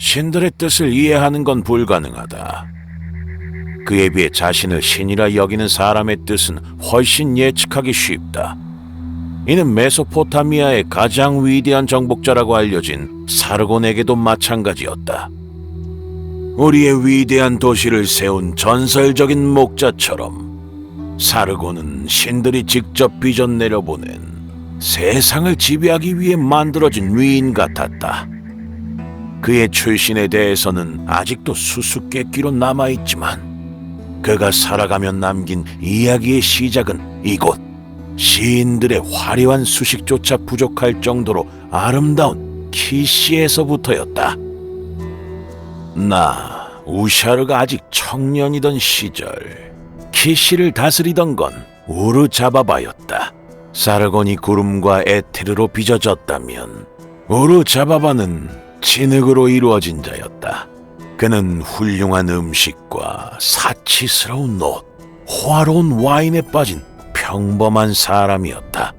신들의 뜻을 이해하는 건 불가능하다. 그에 비해 자신을 신이라 여기는 사람의 뜻은 훨씬 예측하기 쉽다. 이는 메소포타미아의 가장 위대한 정복자라고 알려진 사르곤에게도 마찬가지였다. 우리의 위대한 도시를 세운 전설적인 목자처럼 사르곤은 신들이 직접 빚어 내려보낸 세상을 지배하기 위해 만들어진 위인 같았다. 그의 출신에 대해서는 아직도 수수께끼로 남아있지만 그가 살아가며 남긴 이야기의 시작은 이곳 시인들의 화려한 수식조차 부족할 정도로 아름다운 키시에서부터였다. 나 우샤르가 아직 청년이던 시절 키시를 다스리던 건 우르자바바였다. 사르곤이 구름과 에테르로 빚어졌다면 우르자바바는 진흙으로 이루어진 자였다. 그는 훌륭한 음식과 사치스러운 옷, 호화로운 와인에 빠진 평범한 사람이었다.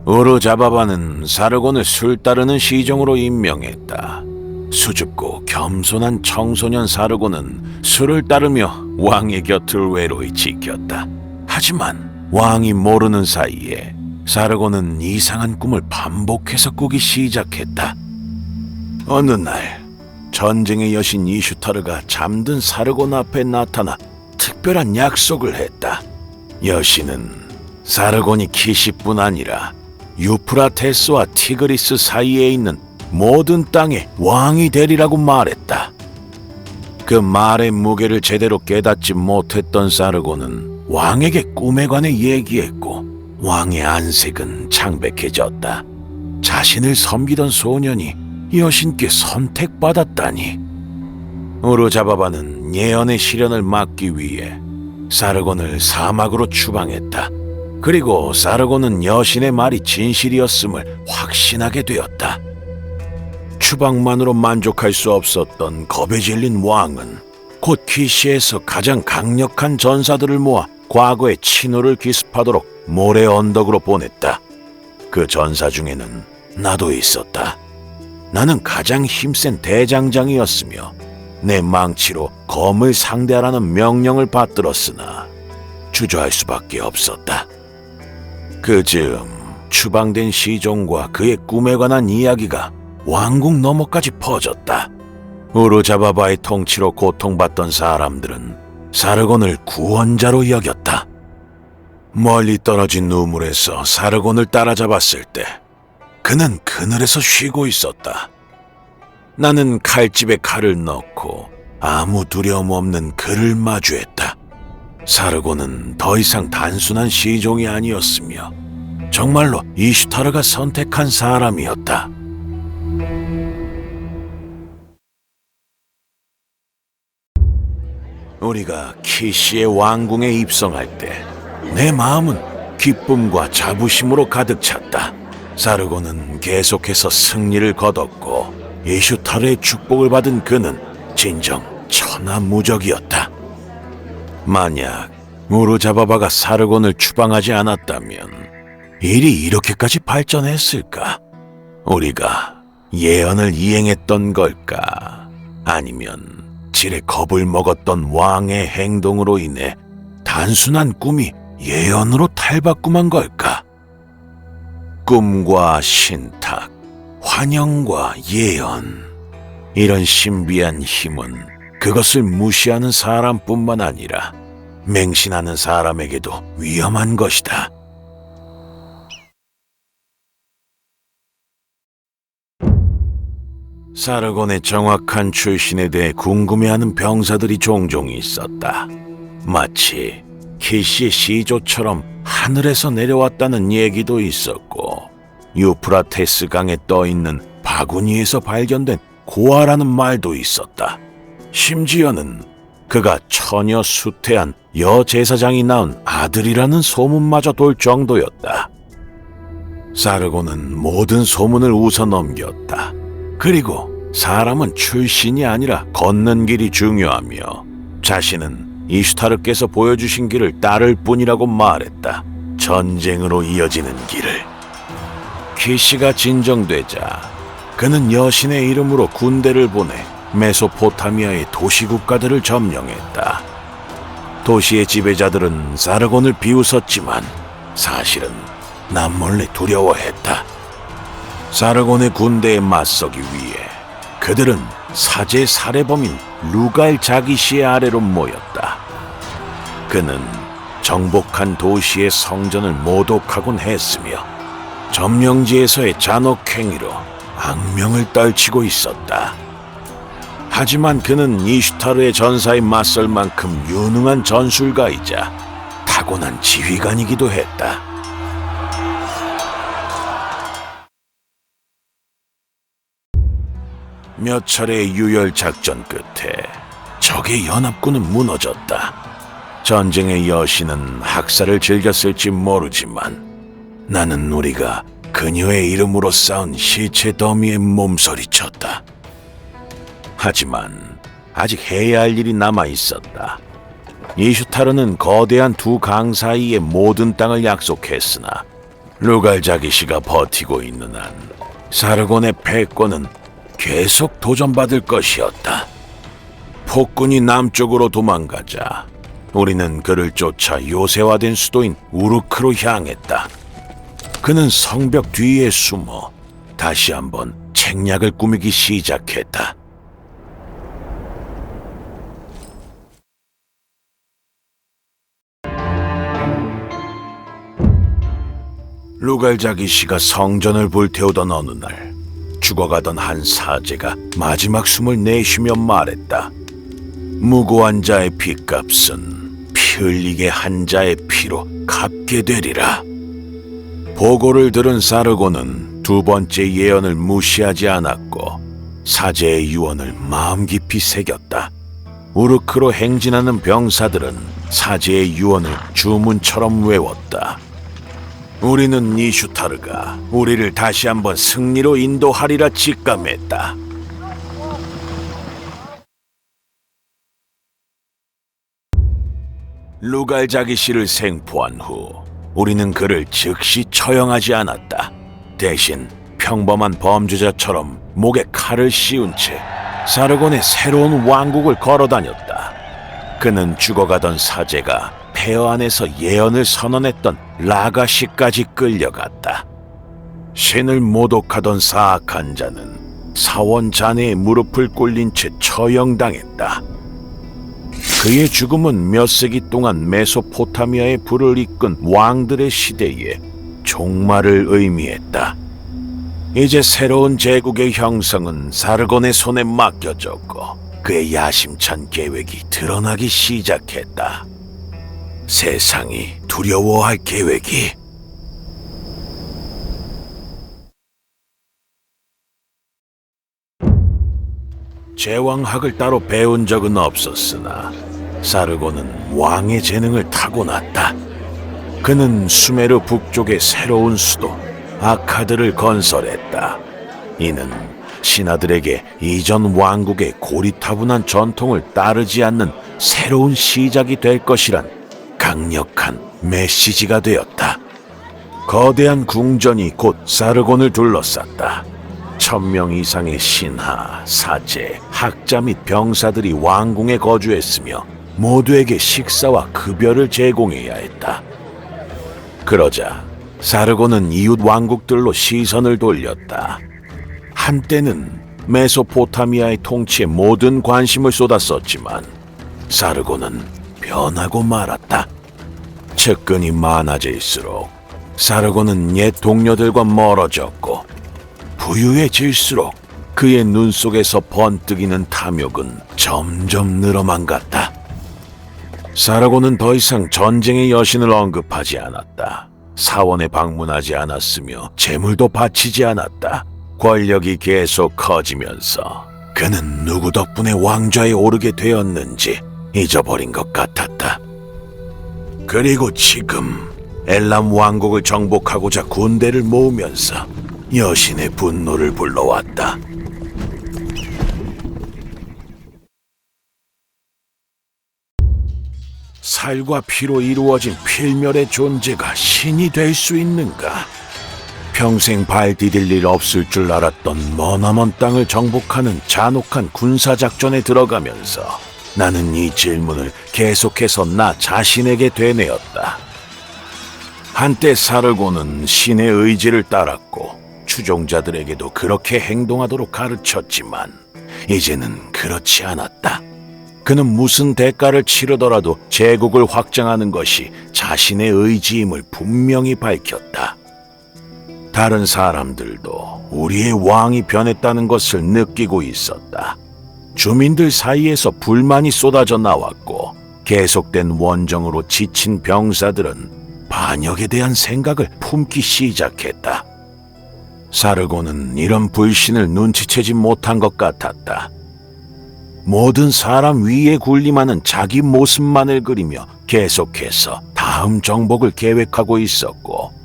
우르자바바는 사르곤을 술 따르는 시종으로 임명했다. 수줍고 겸손한 청소년 사르곤은 술을 따르며 왕의 곁을 외로이 지켰다. 하지만 왕이 모르는 사이에 사르곤은 이상한 꿈을 반복해서 꾸기 시작했다. 어느 날 전쟁의 여신 이슈타르가 잠든 사르곤 앞에 나타나 특별한 약속을 했다. 여신은 사르곤이 키시뿐 아니라 유프라테스와 티그리스 사이에 있는 모든 땅의 왕이 되리라고 말했다. 그 말의 무게를 제대로 깨닫지 못했던 사르곤은 왕에게 꿈에 관해 얘기했고 왕의 안색은 창백해졌다. 자신을 섬기던 소년이 여신께 선택받았다니. 우르자바바는 예언의 실현을 막기 위해 사르곤을 사막으로 추방했다. 그리고 사르곤은 여신의 말이 진실이었음을 확신하게 되었다. 추방만으로 만족할 수 없었던 겁에 질린 왕은 곧 키시에서 가장 강력한 전사들을 모아 과거의 친호를 기습하도록 모래 언덕으로 보냈다. 그 전사 중에는 나도 있었다. 나는 가장 힘센 대장장이었으며 내 망치로 검을 상대하라는 명령을 받들었으나 주저할 수밖에 없었다. 그 즈음 추방된 시종과 그의 꿈에 관한 이야기가 왕국 너머까지 퍼졌다. 우르자바바의 통치로 고통받던 사람들은 사르곤을 구원자로 여겼다. 멀리 떨어진 우물에서 사르곤을 따라잡았을 때 그는 그늘에서 쉬고 있었다. 나는 칼집에 칼을 넣고 아무 두려움 없는 그를 마주했다. 사르곤은 더 이상 단순한 시종이 아니었으며 정말로 이슈타르가 선택한 사람이었다. 우리가 키시의 왕궁에 입성할 때 내 마음은 기쁨과 자부심으로 가득 찼다. 사르곤은 계속해서 승리를 거뒀고 이슈타르의 축복을 받은 그는 진정 천하무적이었다. 만약 우르자바바가 사르곤을 추방하지 않았다면 일이 이렇게까지 발전했을까? 우리가 예언을 이행했던 걸까? 아니면 질에 겁을 먹었던 왕의 행동으로 인해 단순한 꿈이 예언으로 탈바꿈한 걸까? 꿈과 신탁, 환영과 예언, 이런 신비한 힘은 그것을 무시하는 사람뿐만 아니라 맹신하는 사람에게도 위험한 것이다. 사르곤의 정확한 출신에 대해 궁금해하는 병사들이 종종 있었다. 마치 키시 시조처럼 하늘에서 내려왔다는 얘기도 있었고 유프라테스 강에 떠있는 바구니에서 발견된 고아라는 말도 있었다. 심지어는 그가 처녀 수태한 여제사장이 낳은 아들이라는 소문마저 돌 정도였다. 사르곤은 모든 소문을 웃어넘겼다. 그리고 사람은 출신이 아니라 걷는 길이 중요하며 자신은 이슈타르께서 보여주신 길을 따를 뿐이라고 말했다. 전쟁으로 이어지는 길을. 키시가 진정되자 그는 여신의 이름으로 군대를 보내 메소포타미아의 도시국가들을 점령했다. 도시의 지배자들은 사르곤을 비웃었지만 사실은 남몰래 두려워했다. 사르곤의 군대에 맞서기 위해 그들은 사제 살해범인 루갈 자기시의 아래로 모였다. 그는 정복한 도시의 성전을 모독하곤 했으며 점령지에서의 잔혹행위로 악명을 떨치고 있었다. 하지만 그는 이슈타르의 전사에 맞설 만큼 유능한 전술가이자 타고난 지휘관이기도 했다. 몇 차례의 유혈 작전 끝에 적의 연합군은 무너졌다. 전쟁의 여신은 학살을 즐겼을지 모르지만 나는 우리가 그녀의 이름으로 쌓은 시체 더미에 몸서리쳤다. 하지만 아직 해야 할 일이 남아 있었다. 이슈타르는 거대한 두 강 사이의 모든 땅을 약속했으나 루갈자기시가 버티고 있는 한 사르곤의 패권은 계속 도전받을 것이었다. 폭군이 남쪽으로 도망가자 우리는 그를 쫓아 요새화된 수도인 우르크로 향했다. 그는 성벽 뒤에 숨어 다시 한번 책략을 꾸미기 시작했다. 루갈자기시가 성전을 불태우던 어느 날 죽어가던 한 사제가 마지막 숨을 내쉬며 말했다. 무고한 자의 피값은 피 흘리게 한 자의 피로 갚게 되리라. 보고를 들은 사르곤은 두 번째 예언을 무시하지 않았고 사제의 유언을 마음 깊이 새겼다. 우르크로 행진하는 병사들은 사제의 유언을 주문처럼 외웠다. 우리는 이슈타르가 우리를 다시 한번 승리로 인도하리라 직감했다. 루갈자기시를 생포한 후 우리는 그를 즉시 처형하지 않았다. 대신 평범한 범죄자처럼 목에 칼을 씌운 채 사르곤의 새로운 왕국을 걸어다녔다. 그는 죽어가던 사제가 폐허 안에서 예언을 선언했던 라가시까지 끌려갔다. 신을 모독하던 사악한 자는 사원 자네의 무릎을 꿇린 채 처형당했다. 그의 죽음은 몇 세기 동안 메소포타미아의 불을 이끈 왕들의 시대에 종말을 의미했다. 이제 새로운 제국의 형성은 사르곤의 손에 맡겨졌고 그의 야심찬 계획이 드러나기 시작했다. 세상이 두려워할 계획이. 제왕학을 따로 배운 적은 없었으나 사르곤은 왕의 재능을 타고났다. 그는 수메르 북쪽의 새로운 수도 아카드를 건설했다. 이는 신하들에게 이전 왕국의 고리타분한 전통을 따르지 않는 새로운 시작이 될 것이란 강력한 메시지가 되었다. 거대한 궁전이 곧 사르곤을 둘러쌌다. 1000명 이상의 신하, 사제, 학자 및 병사들이 왕궁에 거주했으며 모두에게 식사와 급여를 제공해야 했다. 그러자 사르곤은 이웃 왕국들로 시선을 돌렸다. 한때는 메소포타미아의 통치에 모든 관심을 쏟았었지만 사르곤은 변하고 말았다. 측근이 많아질수록 사르곤은 옛 동료들과 멀어졌고 부유해질수록 그의 눈 속에서 번뜩이는 탐욕은 점점 늘어만 갔다. 사르곤은 더 이상 전쟁의 여신을 언급하지 않았다. 사원에 방문하지 않았으며 재물도 바치지 않았다. 권력이 계속 커지면서 그는 누구 덕분에 왕좌에 오르게 되었는지 잊어버린 것 같았다. 그리고 지금 엘람 왕국을 정복하고자 군대를 모으면서 여신의 분노를 불러왔다. 살과 피로 이루어진 필멸의 존재가 신이 될 수 있는가? 평생 발 디딜 일 없을 줄 알았던 머나먼 땅을 정복하는 잔혹한 군사작전에 들어가면서 나는 이 질문을 계속해서 나 자신에게 되뇌었다. 한때 사르곤은 신의 의지를 따랐고 추종자들에게도 그렇게 행동하도록 가르쳤지만 이제는 그렇지 않았다. 그는 무슨 대가를 치르더라도 제국을 확장하는 것이 자신의 의지임을 분명히 밝혔다. 다른 사람들도 우리의 왕이 변했다는 것을 느끼고 있었다. 주민들 사이에서 불만이 쏟아져 나왔고 계속된 원정으로 지친 병사들은 반역에 대한 생각을 품기 시작했다. 사르곤은 이런 불신을 눈치채지 못한 것 같았다. 모든 사람 위에 군림하는 자기 모습만을 그리며 계속해서 다음 정복을 계획하고 있었고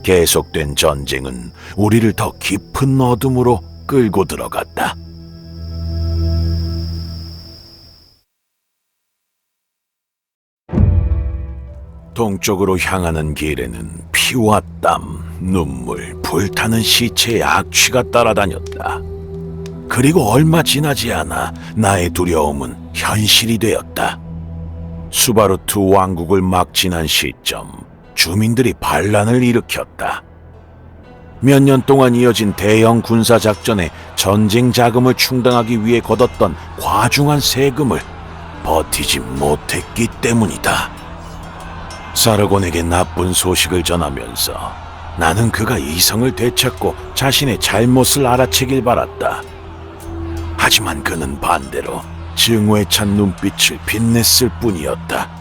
계속된 전쟁은 우리를 더 깊은 어둠으로 끌고 들어갔다. 동쪽으로 향하는 길에는 피와 땀, 눈물, 불타는 시체의 악취가 따라다녔다. 그리고 얼마 지나지 않아 나의 두려움은 현실이 되었다. 수바르트 왕국을 막 지난 시점, 주민들이 반란을 일으켰다. 몇 년 동안 이어진 대형 군사작전에 전쟁 자금을 충당하기 위해 걷었던 과중한 세금을 버티지 못했기 때문이다. 사르곤에게 나쁜 소식을 전하면서 나는 그가 이성을 되찾고 자신의 잘못을 알아채길 바랐다. 하지만 그는 반대로 증오에 찬 눈빛을 빛냈을 뿐이었다.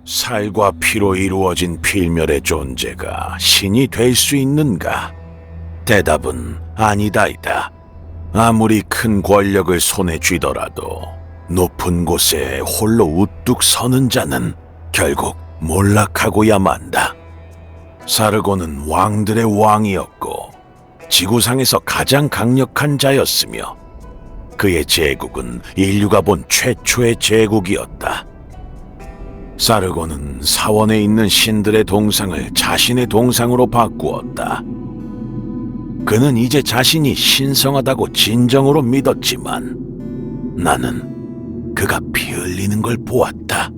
살과 피로 이루어진 필멸의 존재가 신이 될 수 있는가? 대답은 아니다이다. 아무리 큰 권력을 손에 쥐더라도 높은 곳에 홀로 우뚝 서는 자는 결국 몰락하고야 만다. 사르곤은 왕들의 왕이었고 지구상에서 가장 강력한 자였으며 그의 제국은 인류가 본 최초의 제국이었다. 사르곤은 사원에 있는 신들의 동상을 자신의 동상으로 바꾸었다. 그는 이제 자신이 신성하다고 진정으로 믿었지만 나는 그가 피 흘리는 걸 보았다.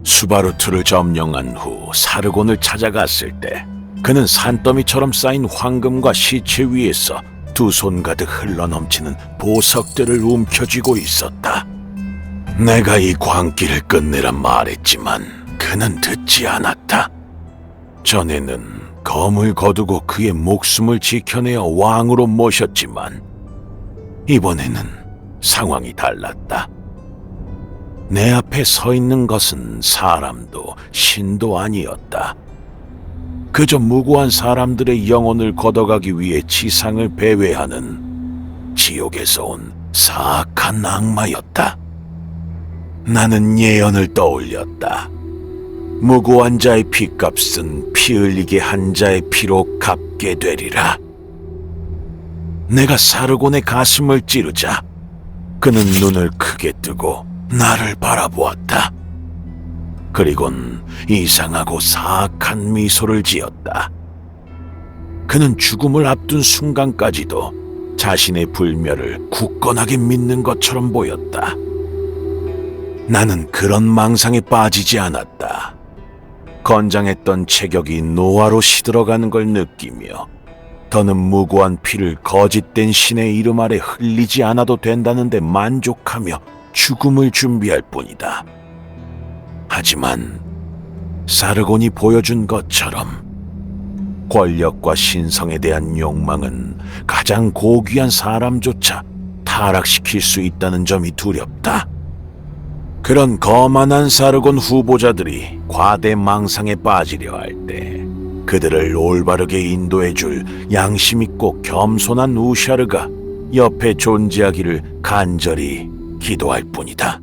수바르트를 점령한 후 사르곤을 찾아갔을 때 그는 산더미처럼 쌓인 황금과 시체 위에서 두 손 가득 흘러넘치는 보석들을 움켜쥐고 있었다. 내가 이 광기를 끝내란 말했지만 그는 듣지 않았다. 전에는 검을 거두고 그의 목숨을 지켜내어 왕으로 모셨지만 이번에는 상황이 달랐다. 내 앞에 서 있는 것은 사람도 신도 아니었다. 그저 무고한 사람들의 영혼을 걷어가기 위해 지상을 배회하는 지옥에서 온 사악한 악마였다. 나는 예언을 떠올렸다. 무고한 자의 피값은 피 흘리게 한 자의 피로 갚게 되리라. 내가 사르곤의 가슴을 찌르자 그는 눈을 크게 뜨고 나를 바라보았다. 그리곤 이상하고 사악한 미소를 지었다. 그는 죽음을 앞둔 순간까지도 자신의 불멸을 굳건하게 믿는 것처럼 보였다. 나는 그런 망상에 빠지지 않았다. 건장했던 체격이 노화로 시들어가는 걸 느끼며 더는 무고한 피를 거짓된 신의 이름 아래 흘리지 않아도 된다는 데 만족하며 죽음을 준비할 뿐이다. 하지만 사르곤이 보여준 것처럼 권력과 신성에 대한 욕망은 가장 고귀한 사람조차 타락시킬 수 있다는 점이 두렵다. 그런 거만한 사르곤 후보자들이 과대 망상에 빠지려 할 때 그들을 올바르게 인도해줄 양심 있고 겸손한 우샤르가 옆에 존재하기를 간절히 기도할 뿐이다.